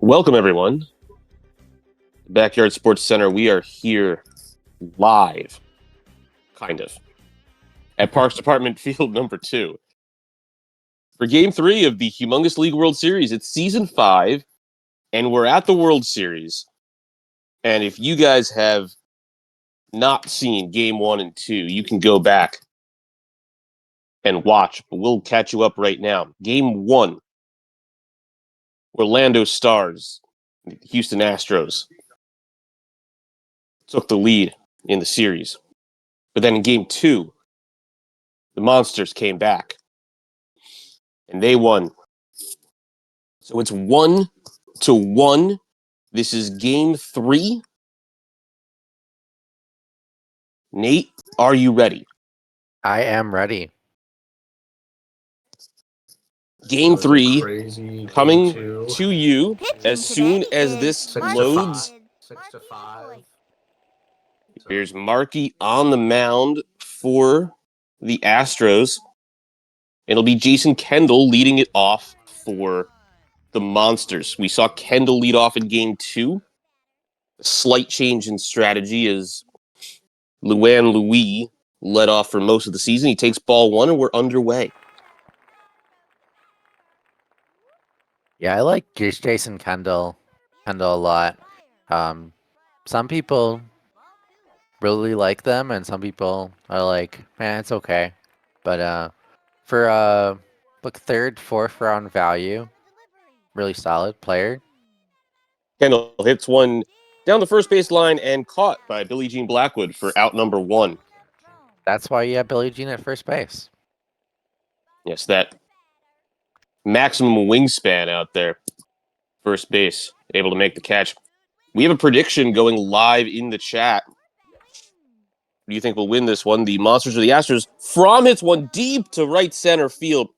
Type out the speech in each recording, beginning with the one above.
Welcome, everyone. Backyard Sports Center. We are here live, kind of, at Parks Department Field number 2 for Game 3 of the Humongous League World Series. It's Season 5, and we're at the World Series. And if you guys have not seen Game 1 and 2, you can go back and watch, but we'll catch you up right now. Game 1, OrlandoStars, Houston Astros, took the lead in the series. But then in Game 2, the Monsters came back, and they won. So it's 1-1. This is Game 3. Nate, are you ready? I am ready. Game So is it 3 crazy coming game 2? to you as soon as this 6 to loads. 5. 6 to 5. Here's Markey on the mound for the Astros. It'll be Jason Kendall leading it off for the Monsters. We saw Kendall lead off in Game 2. A slight change in strategy as Louis led off for most of the season. He takes ball 1, and we're underway. Yeah, I like Jason Kendall a lot. Some people really like them, and some people are like, man, it's okay. But for third, fourth round value, really solid player. Kendall hits one down the first base line and caught by Billie Jean Blackwood for out number 1. That's why you have Billie Jean at first base. Yes, that maximum wingspan out there. First base, able to make the catch. We have a prediction going live in the chat. Who do you think will win this one? The Monsters or the Astros? Fromm hits one deep to right center field.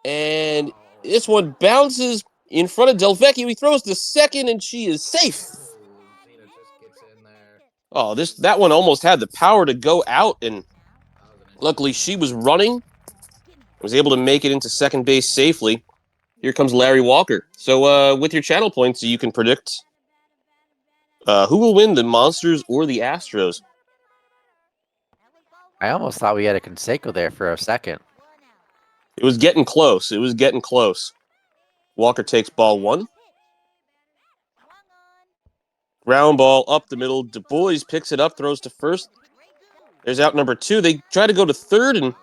And this one bounces in front of Delvecchio. He throws to second, and she is safe. Oh, that one almost had the power to go out, and luckily she was running, was able to make it into second base safely. Here comes Larry Walker. So with your channel points, you can predict who will win, the Monsters or the Astros. I almost thought we had a Canseco there for a second. It was getting close. Walker takes ball 1. Ground ball up the middle. Du Bois picks it up, throws to first. There's out number 2. They try to go to third, and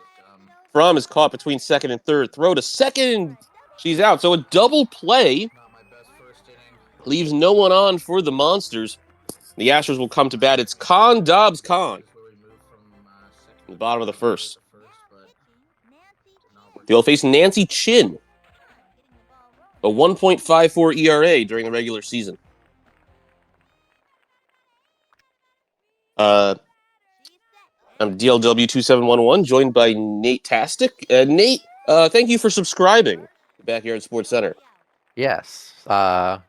Fromm is caught between second and third. Throw to second, and she's out. So a double play leaves no one on for the Monsters. The Astros will come to bat. It's Dobbs in the bottom of the first. They'll face Nancy Chin, a 1.54 ERA during the regular season. I'm DLW2711, joined by Nate Tastic. Nate, thank you for subscribing to Backyard Sports Center. Yes, I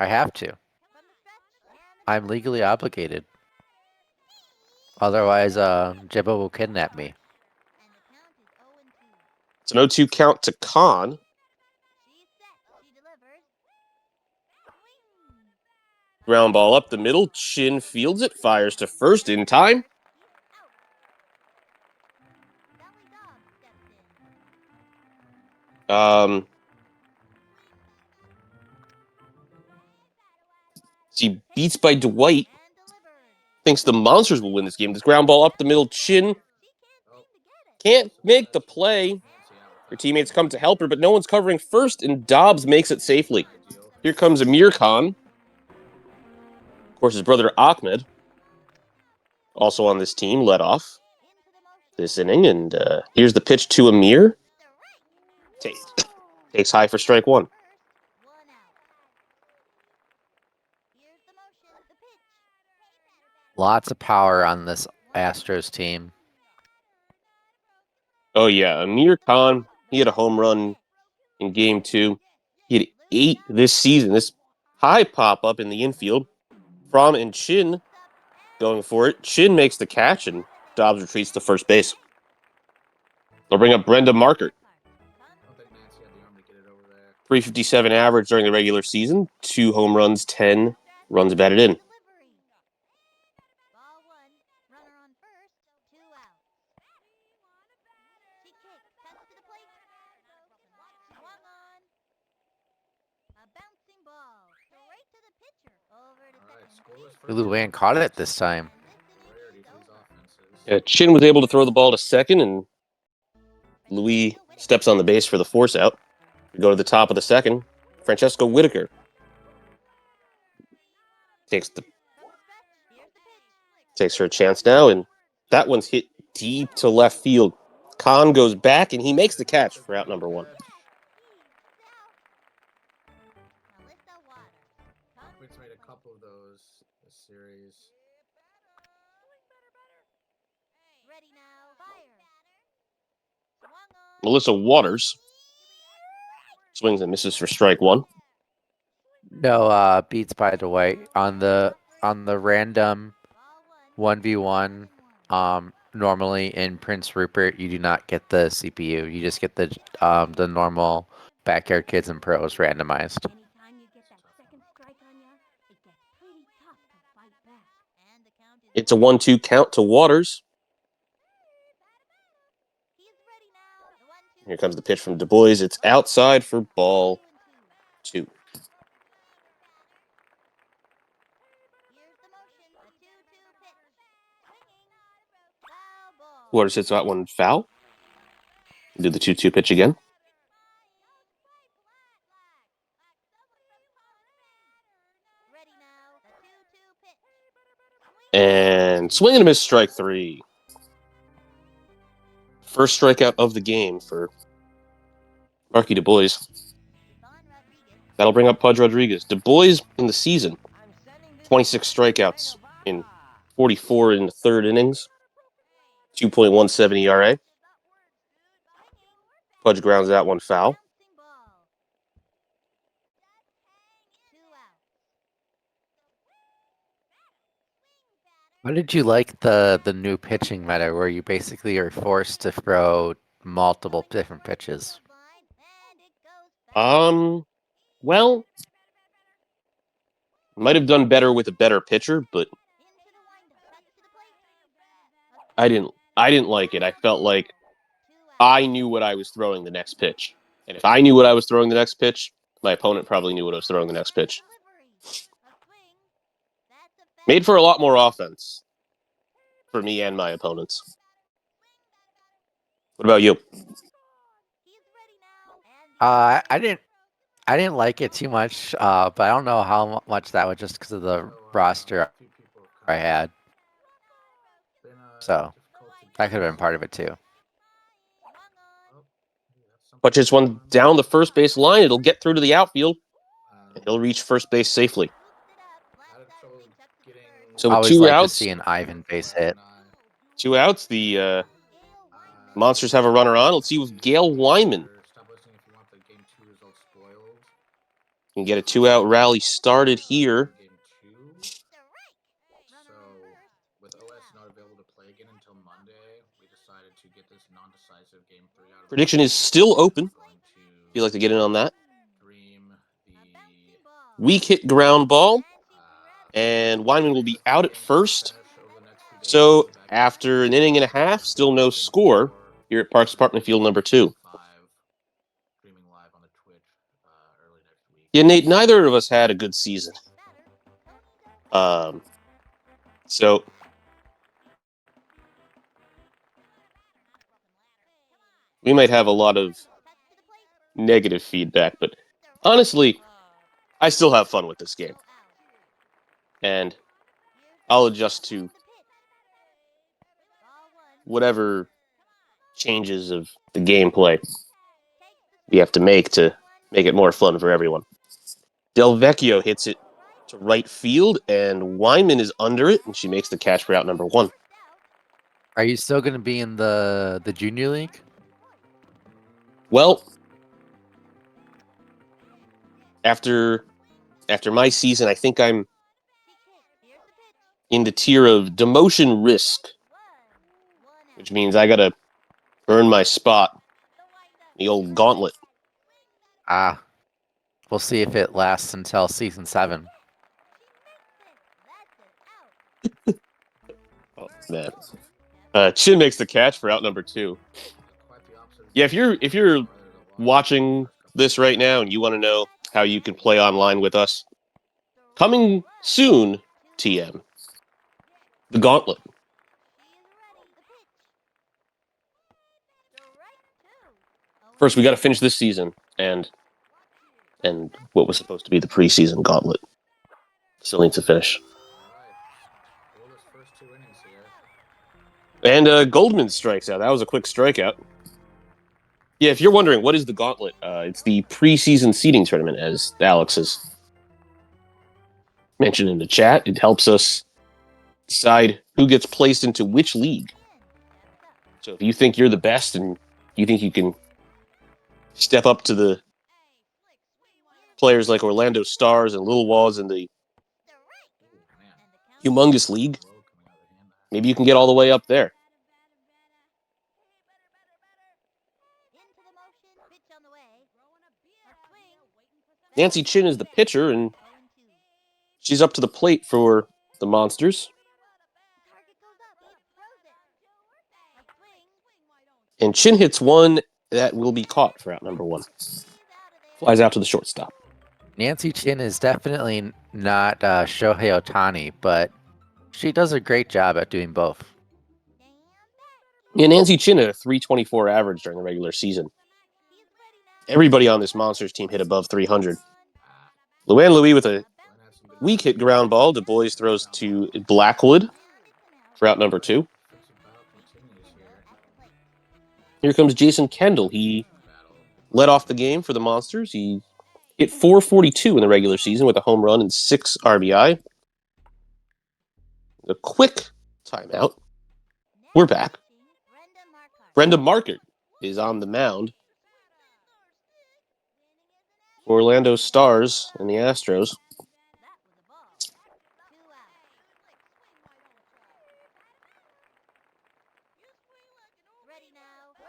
have to. I'm legally obligated. Otherwise, Jibba will kidnap me. It's an 0-2 count to Khan. Ground ball up the middle. Chin fields it, fires to first in time. See, beats by Dwight. Thinks the Monsters will win this game. This ground ball up the middle. Chin can't make the play. Her teammates come to help her, but no one's covering first, and Dobbs makes it safely. Here comes Amir Khan. Of course, his brother Ahmed, also on this team, led off this inning. And here's the pitch to Amir. Takes high for strike 1. Lots of power on this Astros team. Oh, yeah. Amir Khan, he had a home run in Game 2. He had 8 this season. This high pop-up in the infield. Fromm and Chin going for it. Chin makes the catch, and Dobbs retreats to first base. They'll bring up Brenda Markert. .357 average during the regular season. 2 home runs, 10 runs batted in. Lilwaws caught it this time. Chin was able to throw the ball to second, and Louis steps on the base for the force out. We go to the top of the second. Francesco Whitaker takes her chance now, and that one's hit deep to left field. Khan goes back, and he makes the catch for out number 1. We've made a couple of those this series. Melissa Waters swings and misses for strike 1. No, beats by the way on the random 1v1. Normally in Prince Rupert, you do not get the CPU. You just get the normal Backyard Kids and Pros randomized. It's a 1-2 count to Waters. Here comes the pitch from Du Bois. It's outside for ball 2. Waters hits that one foul. Do the 2-2 pitch again. And swing and a miss, strike 3. First strikeout of the game for Marky Du Bois. That'll bring up Pudge Rodriguez. Du Bois in the season, 26 strikeouts in 44 in the third innings, 2.17 ERA. Pudge grounds that one foul. How did you like the new pitching meta where you basically are forced to throw multiple different pitches? Well, might have done better with a better pitcher, but I didn't like it. I felt like I knew what I was throwing the next pitch. And if I knew what I was throwing the next pitch, my opponent probably knew what I was throwing the next pitch. Made for a lot more offense for me and my opponents. What about you? I didn't like it too much, but I don't know how much that was just because of the roster I had. So that could have been part of it too. But just one down the first base line, it'll get through to the outfield, and he'll reach first base safely. So I with always 2 like to outs, see an Ivan base hit. 2 outs, the Monsters have a runner on. Let's see if Gail Wyman can get a 2-out rally started here. So, with OS not available to play again until Monday, we decided to get this non-decisive game 3 out of Prediction is still open. If you'd like to get in on that. Weak hit ground ball, and Wyman will be out at first. So after an inning and a half, still no score here at Parks Department Field number 2. Yeah, Nate, neither of us had a good season. So we might have a lot of negative feedback, but honestly, I still have fun with this game. And I'll adjust to whatever changes of the gameplay we have to make it more fun for everyone. Del Vecchio hits it to right field, and Wyman is under it, and she makes the catch for out number 1. Are you still going to be in the junior league? Well, after my season, I think I'm in the tier of demotion risk, which means I gotta earn my spot. The old gauntlet. Ah, We'll see if it lasts until season 7. Oh man. Chin makes the catch for out number 2. Yeah, if you're watching this right now and you want to know how you can play online with us, coming soon, TM, the Gauntlet. First, we got to finish this season and what was supposed to be the preseason Gauntlet. Still needs to finish. And Goldman strikes out. That was a quick strikeout. Yeah, if you're wondering, what is the Gauntlet? It's the preseason seeding tournament, as Alex has mentioned in the chat. It helps us decide who gets placed into which league. So if you think you're the best and you think you can step up to the players like OrlandoStars and Lilwaws in the humongous league, maybe you can get all the way up there. Nancy Chin is the pitcher, and she's up to the plate for the Monsters. And Chin hits one that will be caught for out number 1. Flies out to the shortstop. Nancy Chin is definitely not Shohei Ohtani, but she does a great job at doing both. Yeah, Nancy Chin had a 324 average during the regular season. Everybody on this Monsters team hit above 300. Luann Louis with a weak hit ground ball. Du Bois throws to Blackwood for out number 2. Here comes Jason Kendall. He led off the game for the Monsters. He hit 442 in the regular season with a home run and 6 RBI. A quick timeout. We're back. Brenda Markert is on the mound. OrlandoStars and the Astros.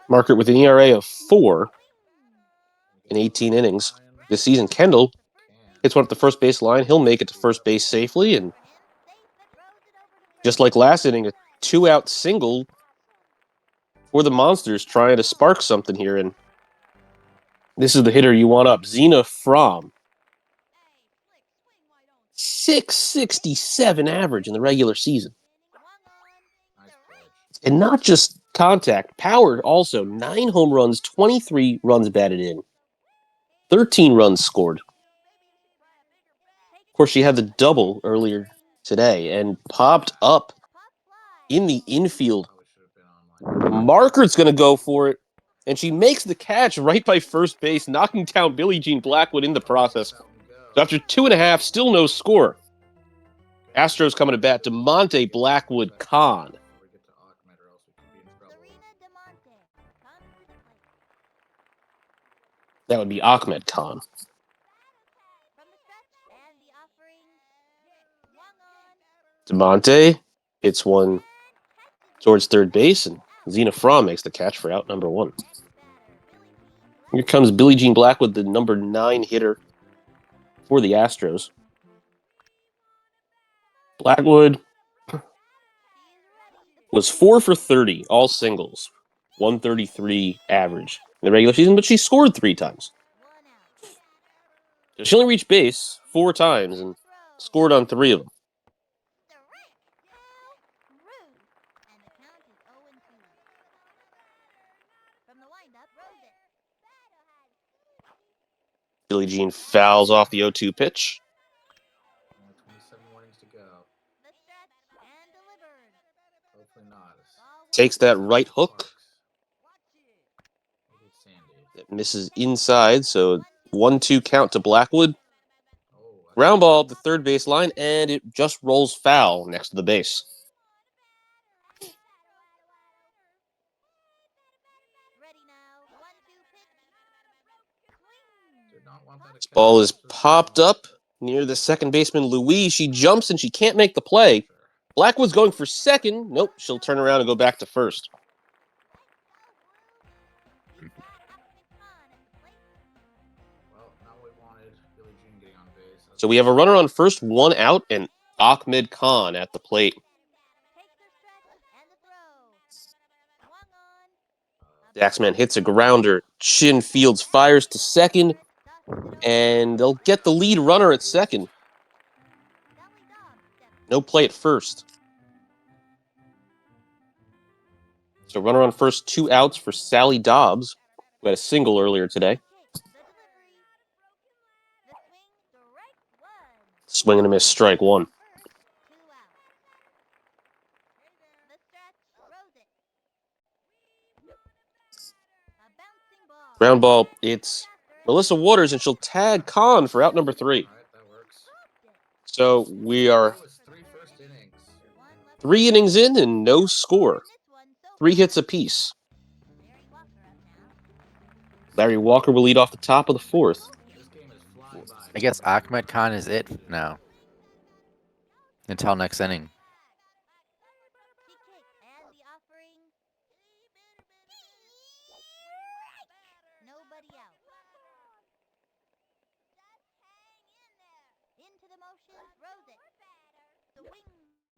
Markert with an ERA of 4 in 18 innings this season. Kendall hits one at the first base line. He'll make it to first base safely, and just like last inning, a 2-out single for the Monsters, trying to spark something here. And this is the hitter you want up, Zena Fromm. 667 average in the regular season. And not just contact, power also. 9 home runs, 23 runs batted in, 13 runs scored. Of course, she had the double earlier today and popped up in the infield. Markert's going to go for it, and she makes the catch right by first base, knocking down Billie Jean Blackwood in the process. So after 2.5, still no score. Astros coming to bat, DeMonte Blackwood Khan. That would be Ahmed Khan. DeMonte hits one towards third base, and Zena Fromm makes the catch for out number 1. Here comes Billie Jean Blackwood, the number 9 hitter for the Astros. Blackwood was 4 for 30, all singles, 133 average in the regular season, but she scored 3 times. So she only reached base 4 times and scored on 3 of them. Billie Jean fouls off the 0-2 pitch. 27 warnings to go. Hopefully not. Takes that right hook. It misses inside, so 1-2 count to Blackwood. Ground ball up the third base line, and it just rolls foul next to the base. This ball is popped up near the second baseman, Louise. She jumps and she can't make the play. Blackwood's going for second. Nope, she'll turn around and go back to first. So we have a runner on first, 1 out, and Ahmed Khan at the plate. Daxman hits a grounder. Chin Fields fires to second, and they'll get the lead runner at second. No play at first. So runner on first, 2 outs for Sally Dobbs, who had a single earlier today. Swing and a miss, strike 1. Ground ball, it's Melissa Waters, and she'll tag Khan for out number 3. All right, that works. So we are That was 3 first innings. 3 innings in and no score. 3 hits apiece. Larry Walker will lead off the top of the 4th. This game is flying by. I guess Ahmed Khan is it now. Until next inning.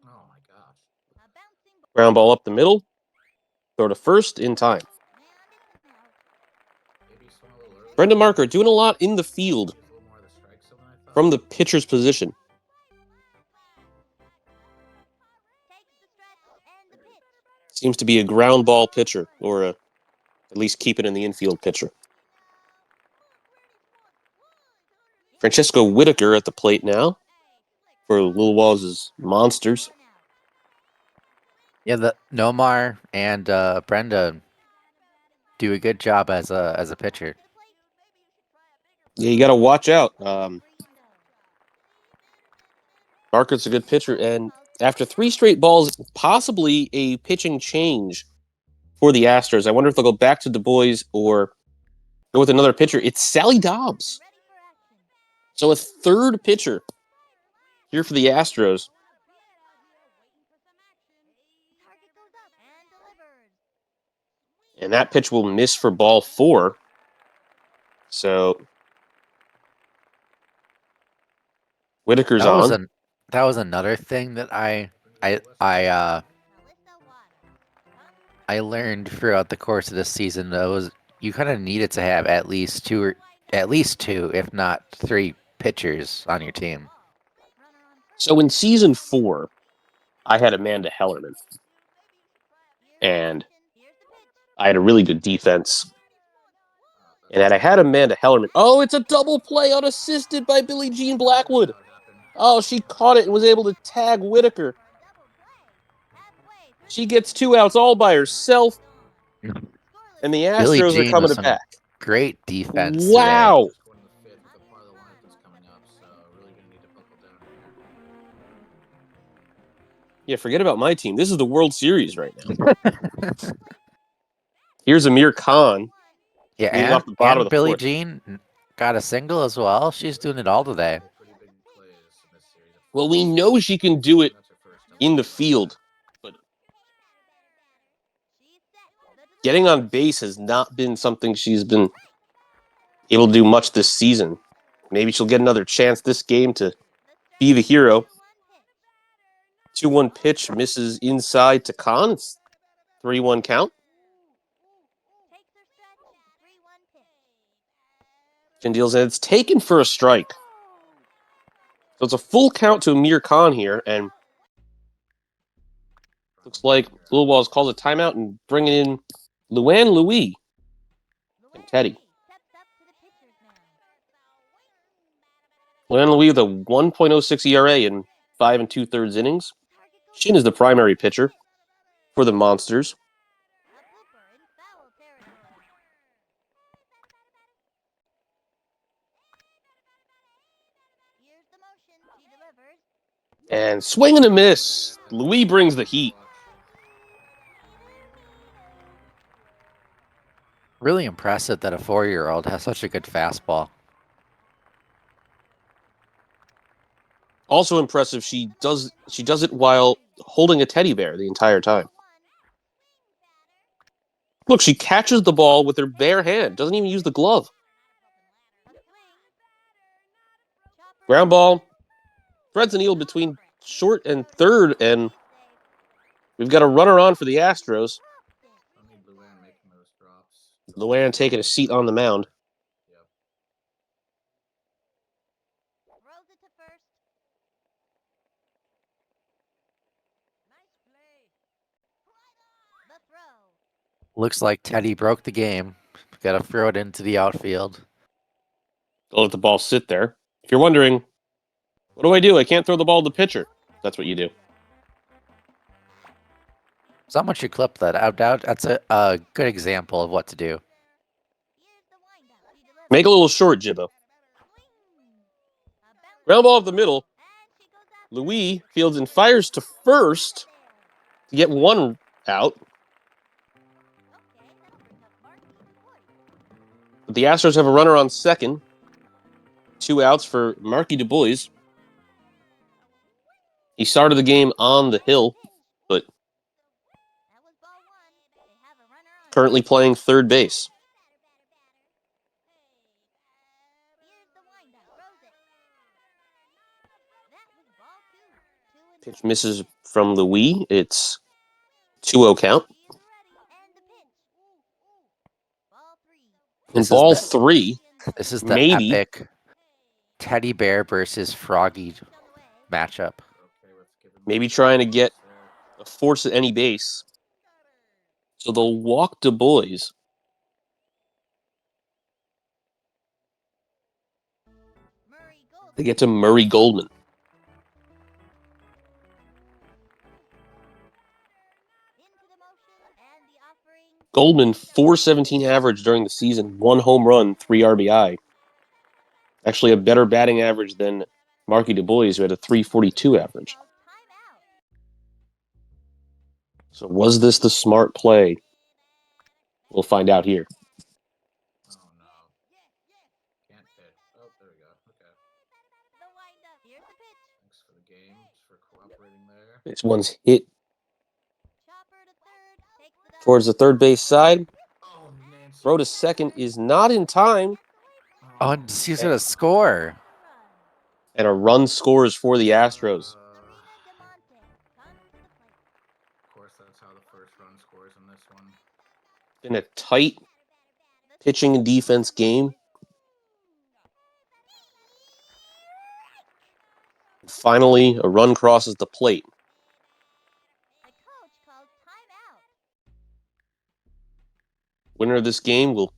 Oh my gosh. Ground ball up the middle. Throw to first in time. Maybe swung a little early. Brenda Marker doing a lot in the field A little more of the strike zone than I thought. from the pitcher's position. Seems to be a ground ball pitcher, or at least keep it in the infield pitcher. Francesco Whitaker at the plate now for Lilwaws' Monsters. Yeah, the Nomar and Brenda do a good job as a pitcher. Yeah, you got to watch out. Marker's a good pitcher, and after 3 straight balls, possibly a pitching change for the Astros. I wonder if they'll go back to Du Bois or go with another pitcher. It's Sally Dobbs. So a third pitcher here for the Astros. And that pitch will miss for ball 4. So Whitaker's on. That was another thing that I learned throughout the course of this season. That was you kind of needed to have at least two, if not 3 pitchers on your team. So in season 4, I had Amanda Hellerman. And I had a really good defense. And I had Amanda Hellerman. Oh, it's a double play unassisted by Billie Jean Blackwood. Oh, she caught it and was able to tag Whitaker. She gets 2 outs all by herself. And the Billie Astros are Jean coming with some back. great defense. Wow. Just going to the 5th with a part of the lineup that's coming up, so really gonna need to buckle down here. Yeah, forget about my team. This is the World Series right now. Here's Amir Khan. Yeah, leading and, off the bottom of the Billie 4th. Jean got a single as well. She's doing it all today. Pretty big plays in this series. Well, we know she can do it That's her first double in the play. field. But getting on base has not been something she's been able to do much this season. Maybe she'll get another chance this game to be the hero. 2-1 pitch misses inside to Khan. It's 3-1 count. Chin deals in. It's taken for a strike. So it's a full count to Amir Khan here, and looks like Lilwaws calls a timeout and bringing in Luann Louis and Teddy. Luann Louis with a 1.06 ERA in 5 2/3 innings. Chin is the primary pitcher for the Monsters. And swing and a miss. Louis brings the heat. Really impressive that a 4-year-old has such a good fastball. Also impressive, she does it while holding a teddy bear the entire time. Look, she catches the ball with her bare hand, doesn't even use the glove. Ground ball. Threads a needle between short and third, and we've got a runner on for the Astros. I need Luan making those drops. Luan taking a seat on the mound. Yep. Looks like Teddy broke the game. Got to throw it into the outfield. I'll let the ball sit there. If you're wondering, what do? I can't throw the ball to the pitcher. That's what you do. Someone should clip that. I doubt that's a good example of what to do. Make a little short, Jibbo. Ground ball up the middle. Louis fields and fires to first to get one out. But the Astros have a runner on second. 2 outs for Marky DuBois. He started the game on the hill, but currently playing third base. Pitch misses from Louis. It's 2-0 count. And ball 3. This is the maybe epic teddy bear versus froggy matchup. Maybe trying to get a force at any base. So they'll walk DuBois. They get to Murray Goldman. Goldman, 417 average during the season, 1 home run, 3 RBI. Actually, a better batting average than Marky DuBois, who had a 342 average. So was this the smart play? We'll find out here. Oh no. Can't hit. Oh, there we go. Okay. Thanks for the game, for cooperating there. This one's hit towards the third base side. Oh, Nancy. Throw to second is not in time. Oh, and he's gonna score. And a run scores for the Astros. Of course, that's how the first run scores in this one. Been a tight pitching and defense game. Finally, a run crosses the plate. Winner of this game will, of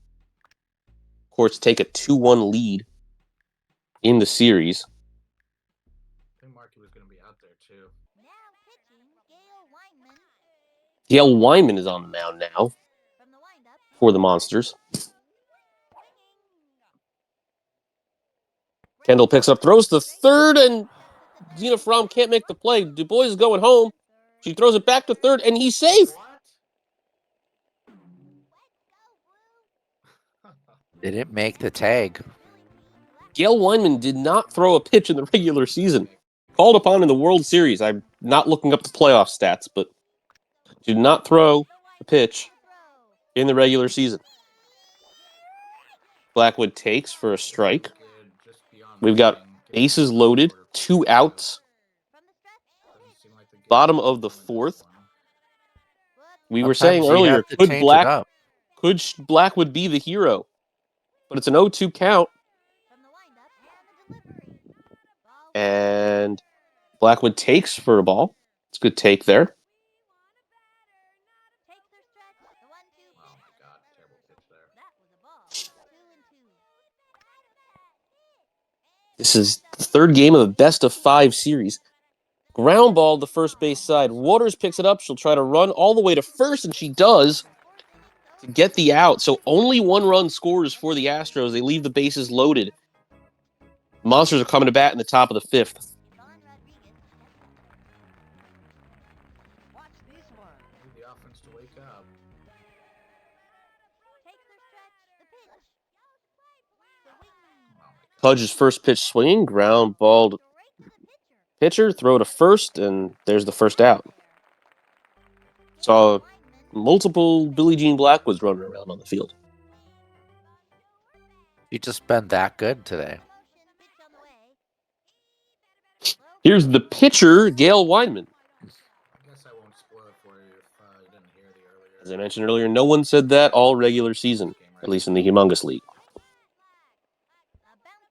course, take a 2-1 lead in the series. I think Marky was going to be out there too. Gail Wyman is on the mound now for the Monsters. Kendall picks up, throws to third, and Zena Fromm can't make the play. DuBois is going home. She throws it back to third, and he's safe. Didn't make the tag. Gail Wyman did not throw a pitch in the regular season. Called upon in the World Series. I'm not looking up the playoff stats, but did not throw a pitch in the regular season. Blackwood takes for a strike. We've got bases loaded, 2 outs. Bottom of the 4th. We were saying Sometimes you earlier, have to change it up. could Blackwood be the hero? But it's an 0-2 count. And Blackwood takes for a ball. It's a good take there. Oh my god, terrible pitch there. This is the 3rd game of a best-of-5 series. Ground ball to first base side. Waters picks it up. She'll try to run all the way to first, and she does to get the out. So only 1 run scores for the Astros. They leave the bases loaded. Monsters are coming to bat in the top of the 5th. Need the offense to wake up. Pudge's first pitch swinging. Ground ball. Pitcher, throw to first, and there's the first out. Saw multiple Billie Jean Blackwoods running around on the field. You just been that good today. Here's the pitcher, Gail Weinman. I guess I won't spoil it for you if you didn't hear the earlier. As I mentioned earlier, no one said that all regular season, at least in the Humongous League.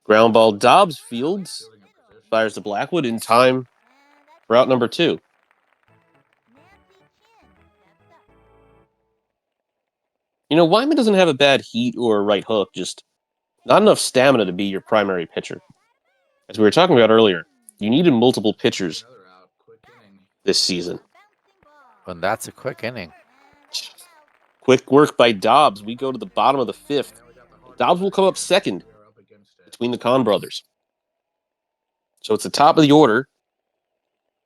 Ground ball, Dobbs fields, fires to Blackwood in time for out number 2. You know, Wyman doesn't have a bad heat or a right hook, just not enough stamina to be your primary pitcher. As we were talking about earlier, you needed multiple pitchers this season. And that's a quick inning. Quick work by Dobbs. We go to the bottom of the 5th. Dobbs will come up second between the Kahn brothers. So it's the top of the order,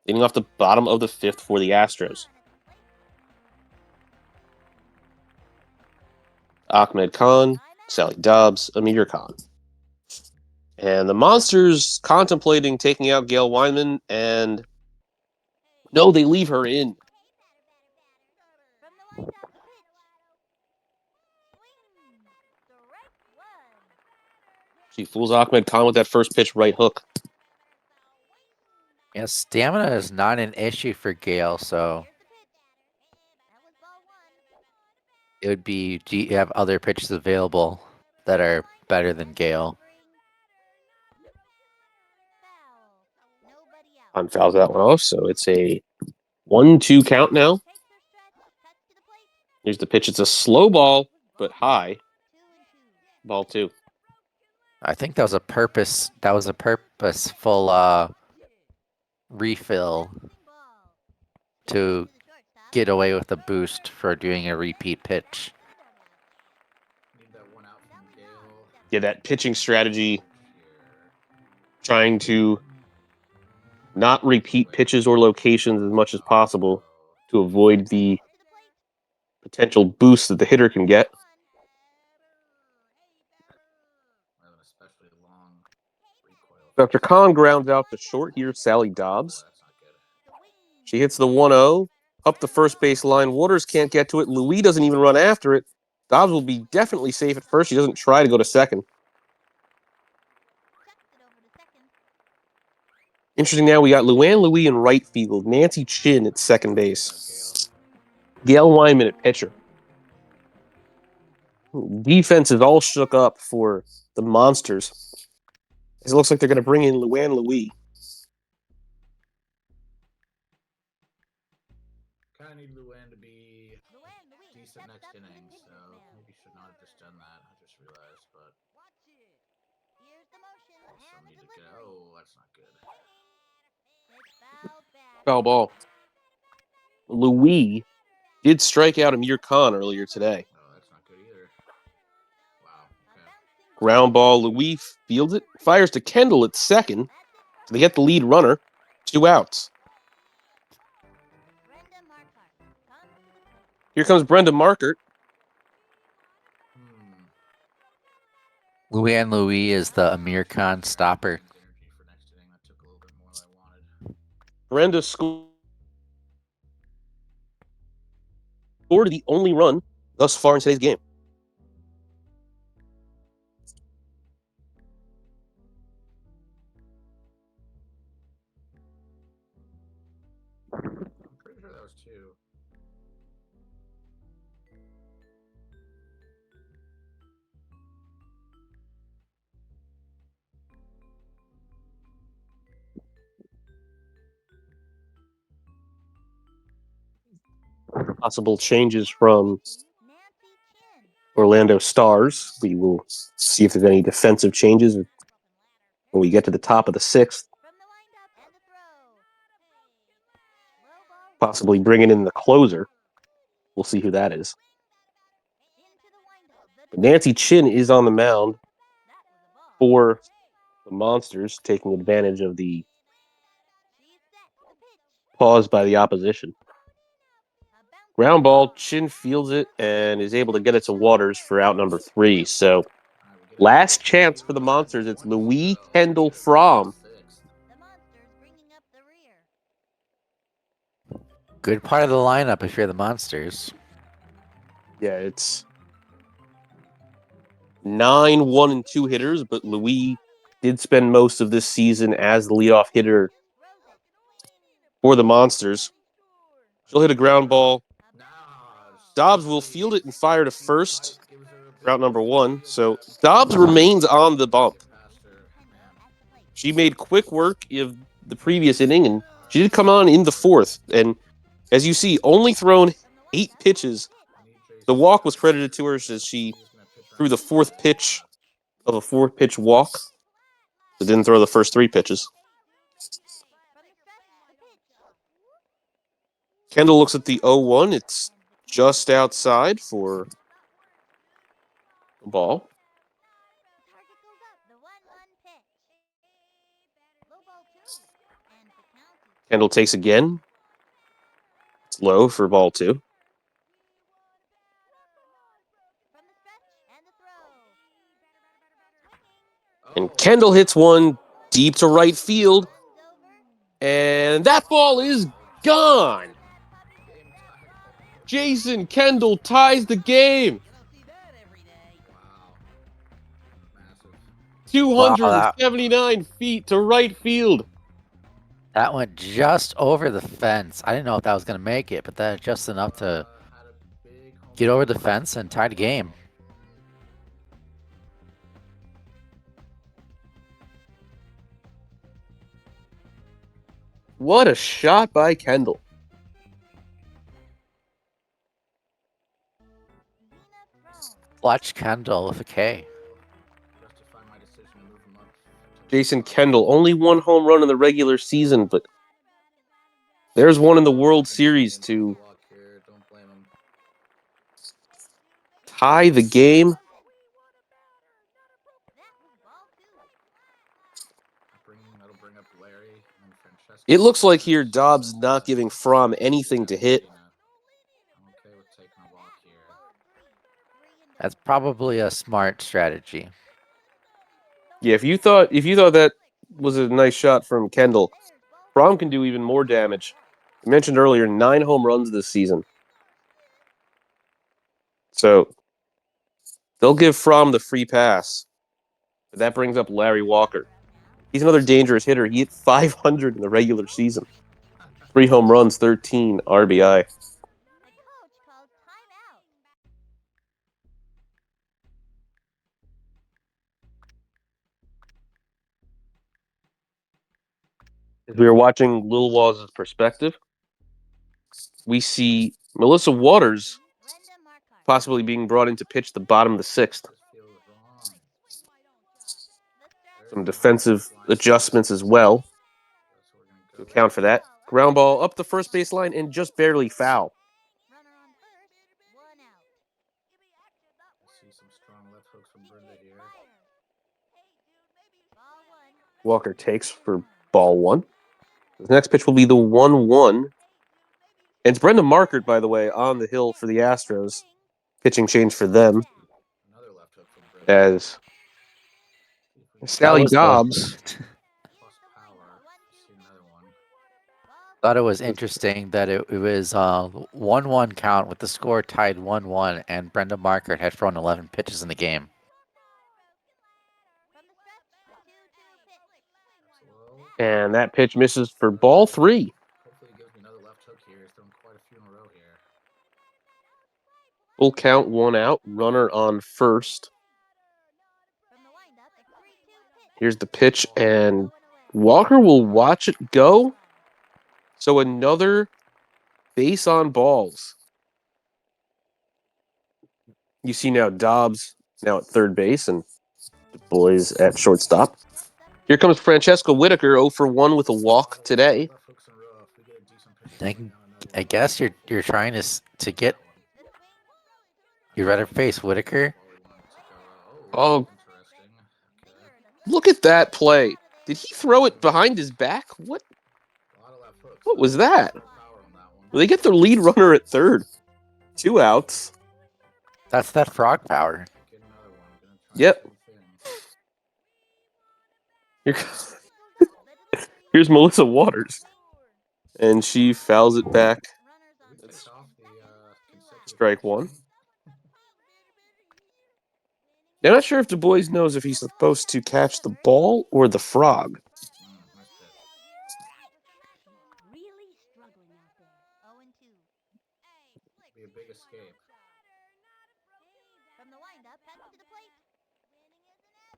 leading off the bottom of the 5th for the Astros. Ahmed Khan, Sally Dobbs, Amir Khan. And the Monsters contemplating taking out Gail Weinman, and no, they leave her in. She fools Ahmed Khan with that first pitch right hook. Yeah, stamina is not an issue for Gale, so it would be, do you have other pitches available that are better than Gale? On fouls that one off, so it's a 1-2 count now. Here's the pitch. It's a slow ball, but high. Ball 2. I think that was a purposeful refill to get away with a boost for doing a repeat pitch. Yeah, that pitching strategy, trying to not repeat pitches or locations as much as possible to avoid the potential boost that the hitter can get. Dr. Khan grounds out to short. Here's Sally Dobbs. She hits the 1-0 up the first base line. Waters can't get to it. Louis doesn't even run after it. Dobbs will be definitely safe at first. She doesn't try to go to second. Interesting now, we got Luann Louis in right field, Nancy Chin at second base, Gail Wyman at pitcher. Defense is all shook up for the Monsters. It looks like they're going to bring in Luann Louis. Kind of need Luann to be decent next inning, so maybe should not have just done that. I just realized, but also need to get. Oh, that's not good. Foul ball. Louis did strike out Amir Khan earlier today. Oh, that's not good either. Wow. Okay. Ground ball. Louis fields it, fires to Kendall at second. So they get the lead runner. 2 outs. Here comes Brenda Markert. Luann Louis is the Amir Khan stopper. Brenda scored the only run thus far in today's game. I'm pretty sure that was 2. Possible changes from OrlandoStars. We will see if there's any defensive changes when we get to the top of the 6th. Possibly bringing in the closer. We'll see who that is. But Nancy Chin is on the mound for the Monsters, taking advantage of the pause by the opposition. Ground ball, Chin fields it and is able to get it to Waters for out number 3. So, last chance for the Monsters. It's Louis Kendall Fromm. Good part of the lineup if you're the Monsters. Yeah, it's 9, 1, and 2 hitters, but Louis did spend most of this season as the leadoff hitter for the Monsters. She'll hit a ground ball. Nah, Dobbs will field it and fire to first. gives her a big Route number push. 1. So Dobbs remains on the bump. Get past her, man. She made quick work of the previous inning, and she did come on in the 4th. And as you see, only thrown 8 pitches. The walk was credited to her as she threw the 4th pitch of a 4-pitch walk. But didn't throw the first 3 pitches. Kendall looks at the 0-1. It's just outside for a ball. Kendall takes again. It's low for ball 2. And Kendall hits one deep to right field. And that ball is gone. Jason Kendall ties the game. Wow. Massive. 279 feet to right field. That went just over the fence. I didn't know if that was going to make it, but that's just enough to Had a big home get over run. the fence and tie the game. What a shot by Kendall. Clutch Kendall with a K. Justify my decision to move him up to Jason Kendall, only 1 home run in the regular season, but there's one in the World Series to walk here. Don't blame him. tie the game. That'll bring up Larry and Francesco. It looks like here Dobbs not giving Fromm anything to hit. I'm okay with taking a walk here. That's probably a smart strategy. Yeah, if you thought that was a nice shot from Kendall, Fromm can do even more damage. I mentioned earlier 9 home runs this season. So they'll give Fromm the free pass. But that brings up Larry Walker. He's another dangerous hitter. He hit 500 in the regular season. 3 home runs, 13 RBI. As we are watching Lilwaws' perspective, we see Melissa Waters possibly being brought in to pitch the bottom of the 6th. This feels wrong. Some defensive adjustments as well That's what we're gonna to go account for that. Ground ball up the first baseline and just barely foul. See some strong left hooks from Brenda here. Walker takes for ball 1. The next pitch will be the 1-1. And it's Brenda Markert, by the way, on the hill for the Astros. Pitching change for them Another left hook from Brenda. as Sally was the- Dobbs. Plus power. See another one. Thought it was interesting that it was 1-1 count with the score tied 1-1, and Brenda Markert had thrown 11 pitches in the game. And that pitch misses for ball 3. Hopefully he gives me another left hook here. He's thrown quite a few in a row here. Full count, 1 out. Runner on first. Here's the pitch, and Walker will watch it go. So another base on balls. You see now Dobbs now at third base and the boys at shortstop. Here comes Francesco Whitaker, 0 for 1 with a walk today. Left hooks in a row. If we get a decent pitch, I guess you're trying to get you rather face Whitaker. Oh, Interesting. Okay. look at that play. Did he throw it behind his back? What A lot of left hooks. What was that? Power on that one. Well, they get their lead runner at third. 2 outs. That's that frog power. Get another one. Gonna try Yep. the same thing. Here's Melissa Waters. And she fouls it back. We picked off the consecutive Strike pitches. 1. I'm not sure if Du Bois knows if he's supposed to catch the ball or the frog. Nice pitch. Be a big escape. From the windup, head to the plate.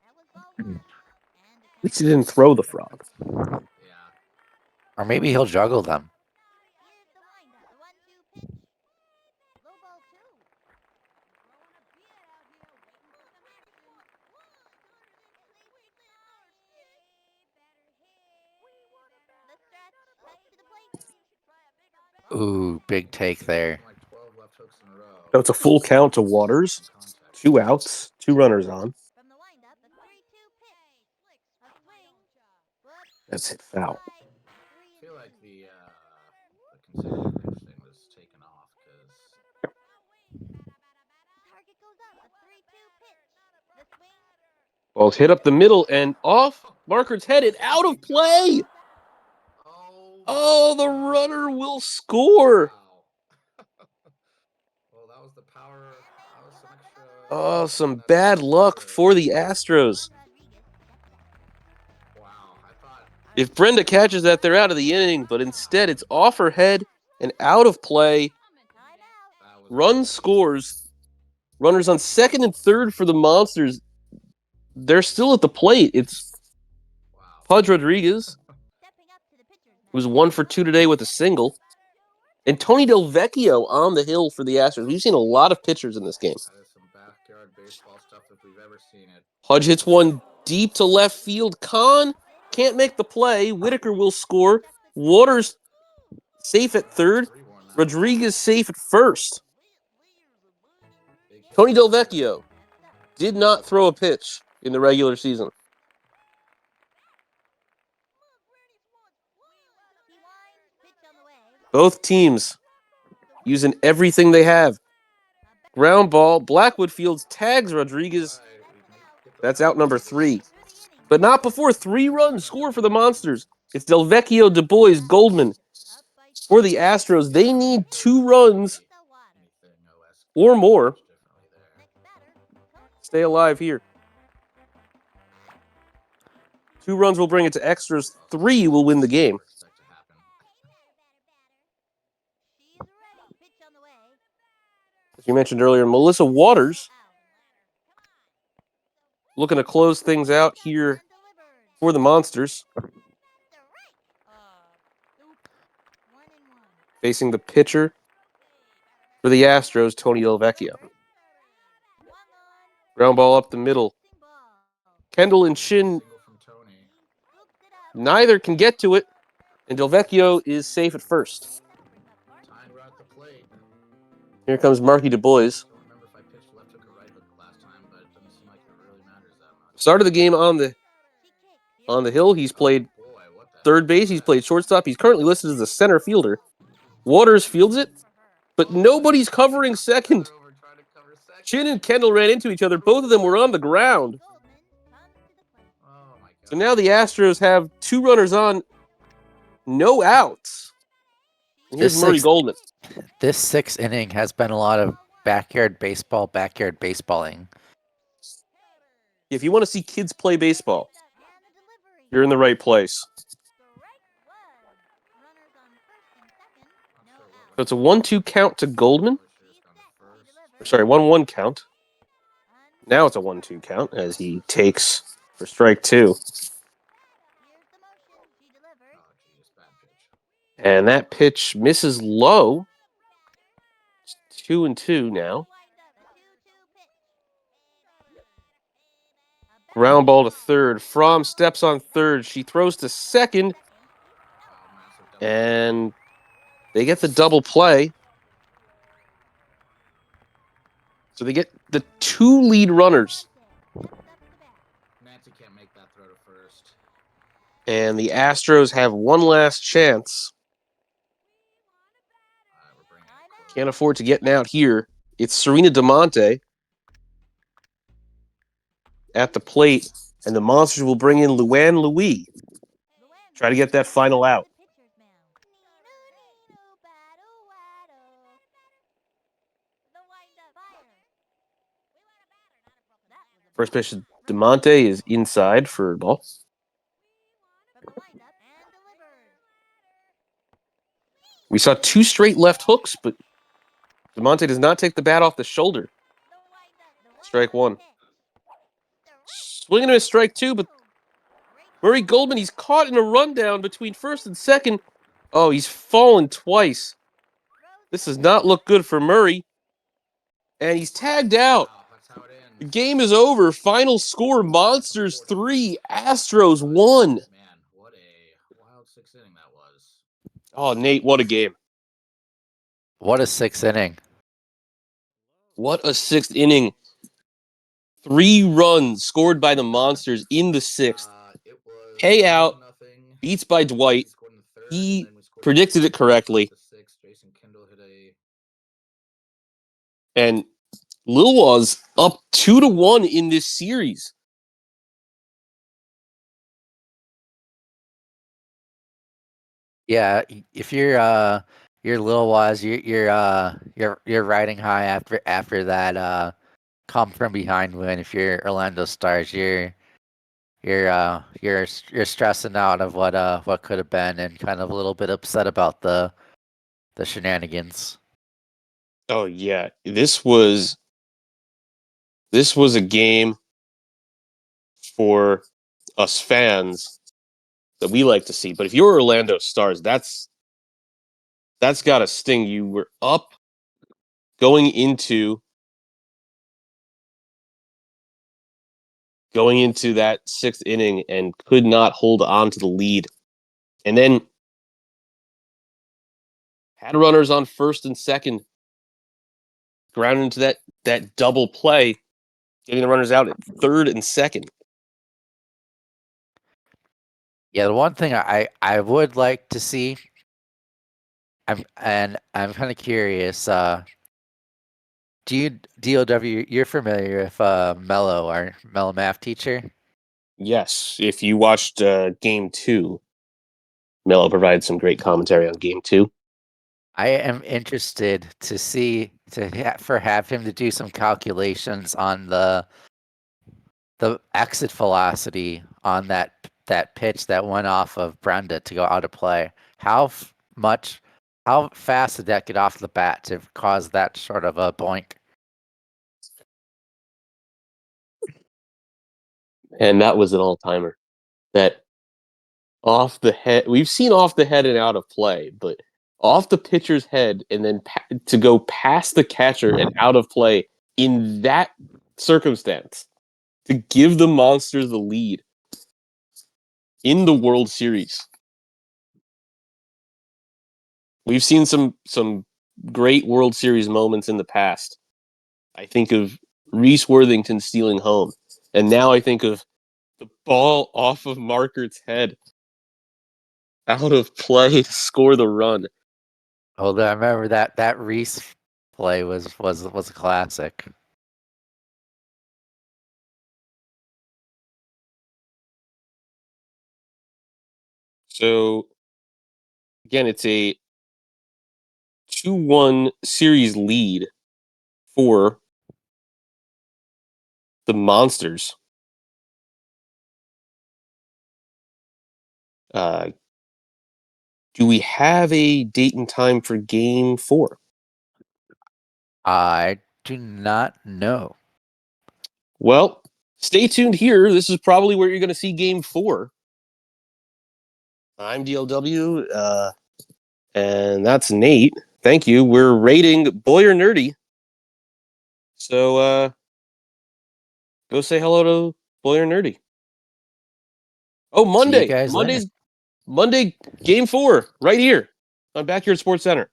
That was ball Hmm. one. And At least he didn't throw the frog. Yeah. Or maybe he'll juggle them. here's the windup. The 1-2 pitch. Low ball two. The stretch, head to the plate. Ooh, big take there. Like 12 left hooks in a row. So it's a full count to Waters. Contact. 2 outs, 2 runners on. From the windup, a 3-2 pitch. A swing. But That's it, foul. wide. I feel like the consecutive pitch thing was taken off because Target goes up. A 3-2 pitch. The swing. Ball's hit up the middle and off. Marker's headed out of play. Oh, the runner will score. Wow. Well, that was the power. That was some extra. Oh, some bad luck for the Astros. Wow, I thought. If Brenda catches that, they're out of the inning, but instead it's off her head and out of play. Timeout. Run scores. Runners on second and third for the Monsters. They're still at the plate. It's Wow. Pudge Rodriguez, Stepping up to the pitcher's who's mound. 1 for 2 today with a single. And Tony Del Vecchio on the hill for the Astros. We've seen a lot of pitchers in this game. That is some backyard baseball stuff if we've ever seen it. Pudge hits one deep to left field. Kahn can't make the play. Whitaker will score. Waters safe at third. 3-1 now. Rodriguez safe at first. Big hit. Tony Del Vecchio did not throw a pitch in the regular season. He winds, pitch on the way. Both teams using everything they have. Ground ball. Blackwood Fields tags Rodriguez. All right, we can get the That's out number 3. Through the inning. But not before 3 runs score for the Monsters. It's Del Vecchio, Du Bois, Goldman. Up by For the Astros, they need 2 runs the water. anything OS or more. differently there. Next batter, Tony. Stay alive here. 2 runs will bring it to extras. 3 will win the game. Expect to happen. She's ready. Pitch on the way. As you mentioned earlier, Melissa Waters Out. looking to close things out here Undelivered. for the Monsters, To right. Oop. 1-1. facing the pitcher for the Astros, Tony Del Vecchio. 1 on. Ground ball up the middle. Ball. Kendall and Shin, Single from Tony. Scoops it up. neither can get to it, and Del Vecchio is safe at first. Tying right at the plate. Here comes Marky Du Bois. Don't remember if I pitched left hook or right hook last time, but it doesn't seem like it really matters that much. Started the game on the hill. He's played Boy, what the third base. He's played shortstop. He's currently listed as a center fielder. Waters fields it, but nobody's covering second. Over trying to cover second. Chin and Kendall ran into each other. Both of them were on the ground. Goldman comes to the plate. Oh my god. So now the Astros have 2 runners on, no outs. And here's This Murray sixth- Goldman. This 6th inning has been a lot of backyard baseballing. If you want to see kids play baseball, And the delivery. you're in the right place. Strike one. Runners on first and second. No Not sure out. So it's a 1-2 count to Goldman. Wishes on the first. Or sorry, 1-1 count. Now it's a 1-2 count as he takes for strike 2. Here's the motion. She delivered. Oh geez, bad pitch. And that pitch misses low. It's 2-2 now. Ground ball to third. Fromm steps on third. She throws to second, Oh, massive double. and they get the double play. So they get the 2 lead runners, Nancy can't make that throw to first. and the Astros have one last chance. We're bringing it close. Can't afford to get out here. It's Serena DeMonte at the plate, and the Monsters will bring in Luann Louis. Try to get that final out. First pitch to DeMonte is inside for a ball. We saw 2 straight left hooks, but DeMonte does not take the bat off the shoulder. Strike one. Swinging to a strike two, but Murray Goldman, he's caught in a rundown between first and second. Oh, he's fallen twice. This does not look good for Murray. And he's tagged out. Wow, that's how it The ends. game is over. Final score, Monsters 3, Astros 1. Man, what a wild sixth inning that was. Oh, Nate, what a game. What a sixth inning. What a sixth inning. 3 runs scored by the Monsters in the sixth. It was Payout, 1-0. beats by Dwight. Scored in the third, He and then we scored predicted it correctly. the sixth. Jason Kendall hit a And Lilwaws up 2-1 in this series. Yeah, if you're Lilwaws, you're riding high after that come from behind win. If you're OrlandoStars, you're stressing out of what could have been and kind of a little bit upset about the shenanigans. Oh yeah, this was a game for us fans that we like to see. But if you're Orlando Stars, that's got to sting. You were up going into that sixth inning and could not hold on to the lead. And then had runners on first and second, grounded into that double play, getting the runners out at third and second. Yeah, the one thing I would like to see, I'm kind of curious. DOW, you're familiar with Mello, our Mello math teacher? Yes, if you watched Game 2, Mello provided some great commentary on Game 2. I am interested to see have him to do some calculations on the exit velocity on that pitch that went off of Brenda to go out of play. How fast did that get off the bat to cause that sort of a boink? And that was an all-timer. That off the head, we've seen off the head and out of play, but off the pitcher's head and then to go past the catcher and out of play in that circumstance to give the Monsters the lead in the World Series. We've seen some great World Series moments in the past. I think of Reese Worthington stealing home, and now I think of the ball off of Markert's head out of play to score the run. Oh, I remember that Reese play was a classic. So again, it's a 2-1 series lead for the Monsters. Do we have a date and time for Game 4? I do not know. Well, stay tuned here. This is probably where you're going to see Game 4. I'm DLW, and that's Nate. Thank you. We're rating Boy or Nerdy. So go say hello to Boy or Nerdy. Oh, Monday. See you guys later. Monday, Game 4, right here on Backyard Sports Center.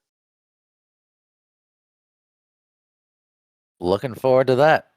Looking forward to that.